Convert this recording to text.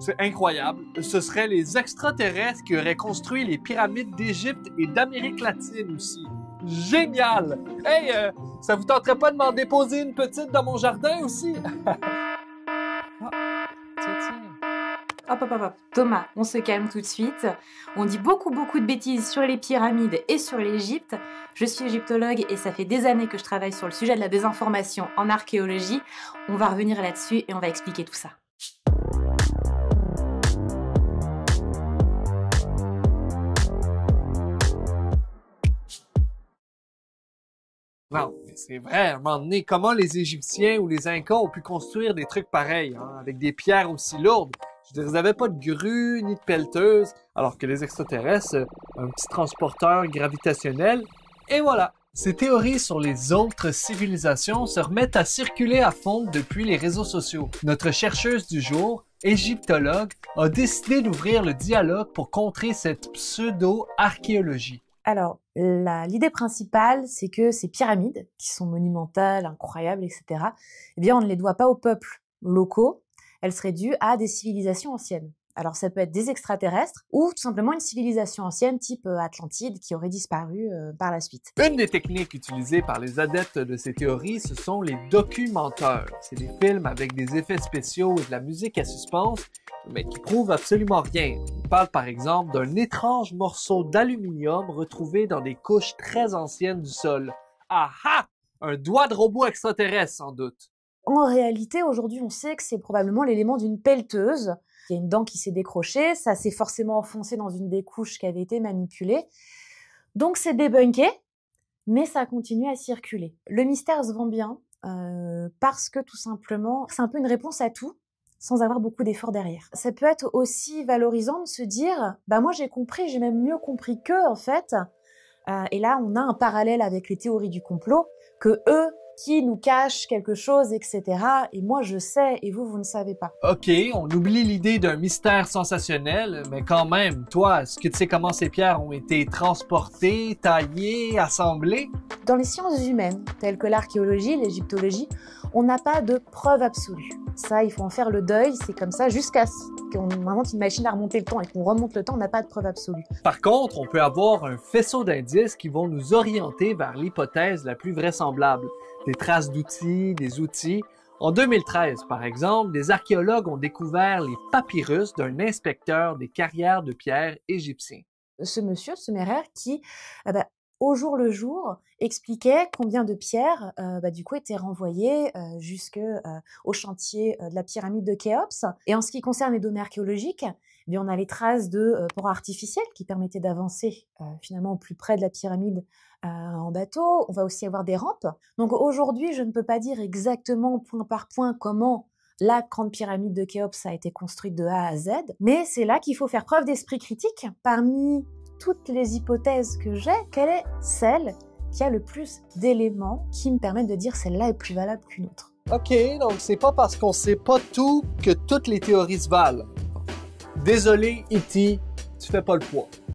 C'est incroyable. Ce seraient les extraterrestres qui auraient construit les pyramides d'Égypte et d'Amérique latine aussi. Génial! Hey, ça vous tenterait pas de m'en déposer une petite dans mon jardin aussi? Ah, tiens. Hop, hop, hop, hop. Thomas, on se calme tout de suite. On dit beaucoup de bêtises sur les pyramides et sur l'Égypte. Je suis égyptologue et ça fait des années que je travaille sur le sujet de la désinformation en archéologie. On va revenir là-dessus et on va expliquer tout ça. Non, mais c'est vrai, à un moment donné, comment les Égyptiens ou les Incas ont pu construire des trucs pareils, hein, avec des pierres aussi lourdes? Je veux dire, ils n'avaient pas de grue ni de pelleteuse, alors que les extraterrestres, un petit transporteur gravitationnel, et voilà. Ces théories sur les autres civilisations se remettent à circuler à fond depuis les réseaux sociaux. Notre chercheuse du jour, égyptologue, a décidé d'ouvrir le dialogue pour contrer cette pseudo-archéologie. Alors, l'idée principale, c'est que ces pyramides, qui sont monumentales, incroyables, etc., eh bien, on ne les doit pas aux peuples locaux, elles seraient dues à des civilisations anciennes. Alors, ça peut être des extraterrestres ou tout simplement une civilisation ancienne type Atlantide qui aurait disparu par la suite. Une des techniques utilisées par les adeptes de ces théories, ce sont les documenteurs. C'est des films avec des effets spéciaux et de la musique à suspense, mais qui prouvent absolument rien. On parle par exemple d'un étrange morceau d'aluminium retrouvé dans des couches très anciennes du sol. Ah ah! Un doigt de robot extraterrestre, sans doute. En réalité, aujourd'hui, on sait que c'est probablement l'élément d'une pelleteuse. Il y a une dent qui s'est décrochée, ça s'est forcément enfoncé dans une des couches qui avait été manipulée. Donc c'est débunké, mais ça continue à circuler. Le mystère se vend bien, parce que tout simplement, c'est un peu une réponse à tout, sans avoir beaucoup d'efforts derrière. Ça peut être aussi valorisant de se dire, bah moi j'ai compris, j'ai même mieux compris qu'eux en fait. Et là, on a un parallèle avec les théories du complot, que eux, qui nous cachent quelque chose, etc. Et moi, je sais, et vous, vous ne savez pas. Ok, on oublie l'idée d'un mystère sensationnel, mais quand même, toi, est-ce que tu sais comment ces pierres ont été transportées, taillées, assemblées? Dans les sciences humaines, telles que l'archéologie, l'égyptologie, on n'a pas de preuve absolue. Ça, il faut en faire le deuil, c'est comme ça, jusqu'à ce qu'on invente une machine à remonter le temps et qu'on remonte le temps, on n'a pas de preuve absolue. Par contre, on peut avoir un faisceau d'indices qui vont nous orienter vers l'hypothèse la plus vraisemblable. Des traces d'outils, des outils. En 2013, par exemple, des archéologues ont découvert les papyrus d'un inspecteur des carrières de pierre égyptien. Ce monsieur, ce Merer, qui, au jour le jour, expliquait combien de pierres, du coup, étaient renvoyées au chantier de la pyramide de Khéops. Et en ce qui concerne les données archéologiques, eh bien, on a les traces de ponts artificiels qui permettaient d'avancer finalement au plus près de la pyramide en bateau. On va aussi avoir des rampes. Donc aujourd'hui, je ne peux pas dire exactement point par point comment la grande pyramide de Khéops a été construite de A à Z, mais c'est là qu'il faut faire preuve d'esprit critique. Parmi toutes les hypothèses que j'ai, quelle est celle qui a le plus d'éléments qui me permettent de dire celle-là est plus valable qu'une autre? Ok, donc c'est pas parce qu'on sait pas tout que toutes les théories se valent. Désolé, E.T., tu fais pas le poids.